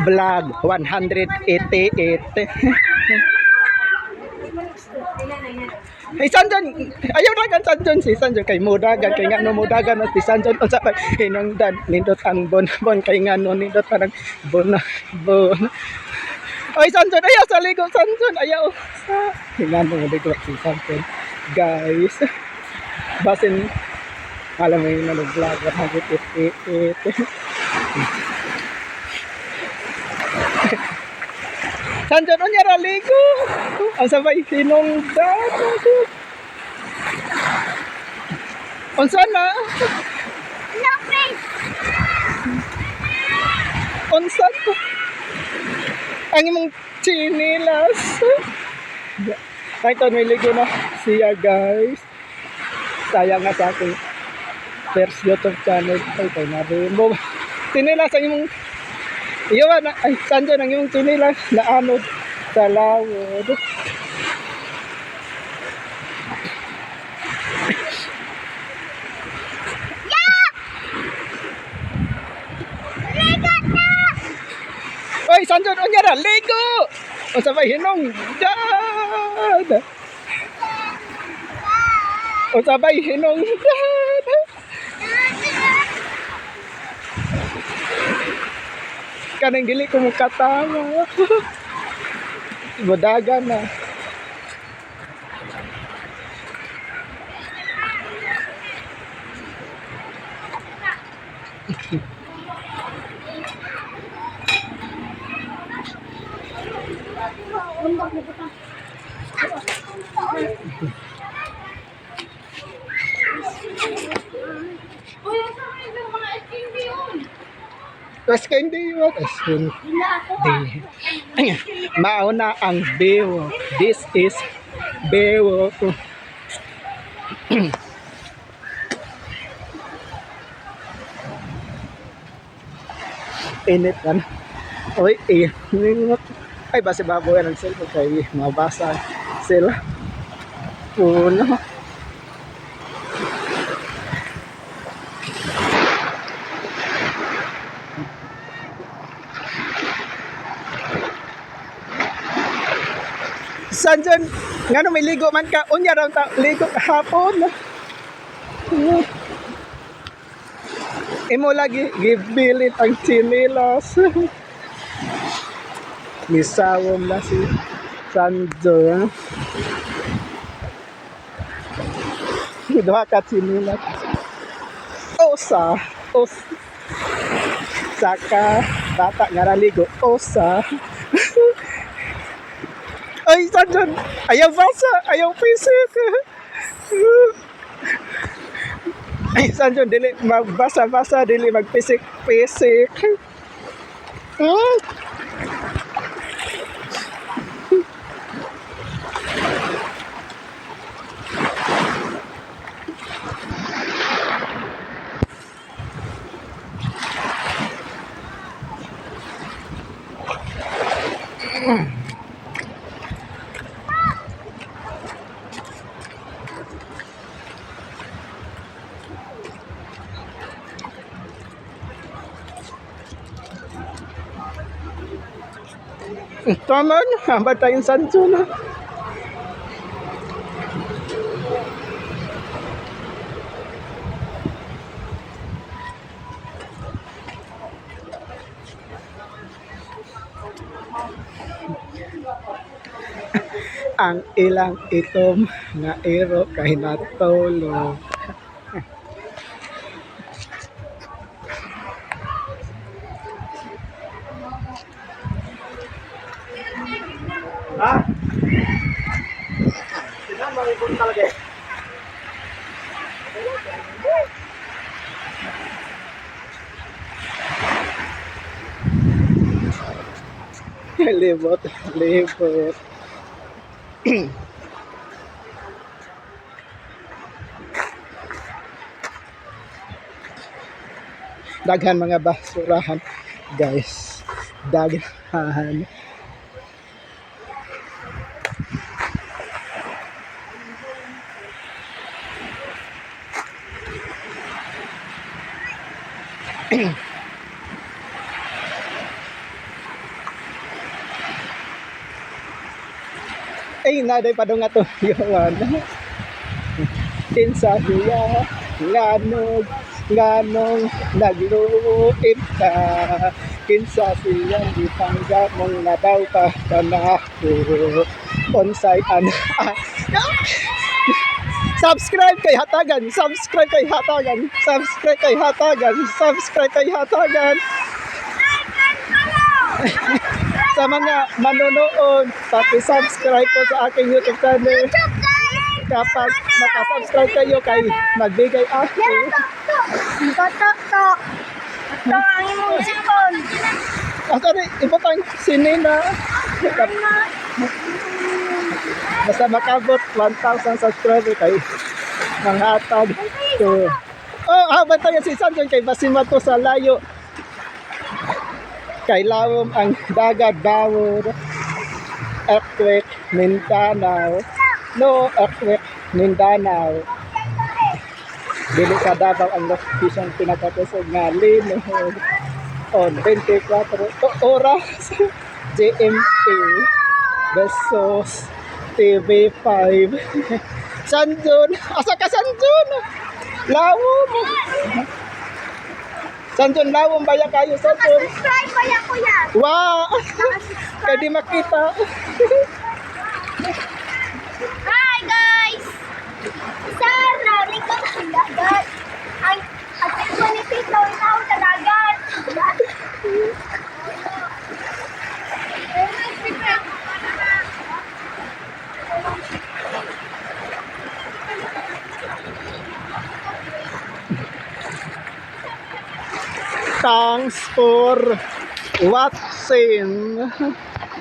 Vlog 188. Hey Sanjon, ayaw dagan Sanjon si Sanjon kay mudagan kay ngano mudagan no si Sanjon unsa pa hinungdan nindot ang bon kay ngano nindot parang bon. Oy Sanjon ayaw sa ligo Sanjon ayaw sa ngano ligo si Sanjon. Guys, basin alam mo yung nag-vlog 188. Sanjon unya ra ligo. Ang sabay hinungdan. Unsa na? No face. Unsa to? Ang imong chinilas. Ay, ito, may ligo na siya, guys. Sayang nga sa aking first YouTube channel. Ay, ito na rin mo. Chinilas ang imong... Iyawan na. Ay, Sanjon ang imong chinilas. Naanod sa lawod. Oy, Sanjon unya ra ligo. O sabay hinungdan. O sabay hinungdan. Kanang dili ko makatawa. Bodagan na. Tapos kayo hindi yun. Mauna ang bewo. This is bewo. Init yan. Uy, init. Ay, basi baboy ang cellphone kay mabasa sila. Puno. Sanjon, ngano may ligo man ka? Unya raw ta ligo kahapon. Imo lagi gibilit ang chinilas. Misawom na si Sanjon. Duha ka chinilas. Osa. Saka bata nga ra ligo. Osa. Ay, Sanjon! Ayaw basa! Ayaw pisik! Ay, Sanjon, dili magbasa-basa, dili magpisik-pisik. Tama na, hambad tayong Sanjon. Ang ilang itom nga ero kay natulog. Ha? Sino mag-ikot talaga eh? Libot. Daghan mga basurahan, guys. Daghan. Ay, naday pa daw nga to. Yawan. Kinsa siya, nganong nagluit ka. Kinsa siya, ipanggap mong nadaw ka kanako. Onsay subscribe kay Hatagan, subscribe kay Hatagan, subscribe kay Hatagan, subscribe kay Hatagan. Sa mga manonood, paki-subscribe po sa aking YouTube channel. YouTube guys! Kapag nakasubscribe kayo kay magbigay ako. Tok. Ito ang imong sipon. Sorry, ibutang sinina. Basta makabot 1,000 subscriber kay manghatag to. Oh, habang tayo si Sanson kay Basimato sa layo. Kay lawom ang dagat Bawor. Earthquake Mindanao. No earthquake Mindanao. Dili sa Davao ang location pinakatusog nga linuhod on 24 oras GMT versus TV5. Sanjun, asa ka Sanjun? Lawom. Sanjun lawom baya kayo Sanjun. Subscribe pa yan, kuya. Wow! Kaya di makita. Hi guys! Sana, likod sa dagat. Ang ko ni Tito, ikaw sa dagat. Thanks for watching.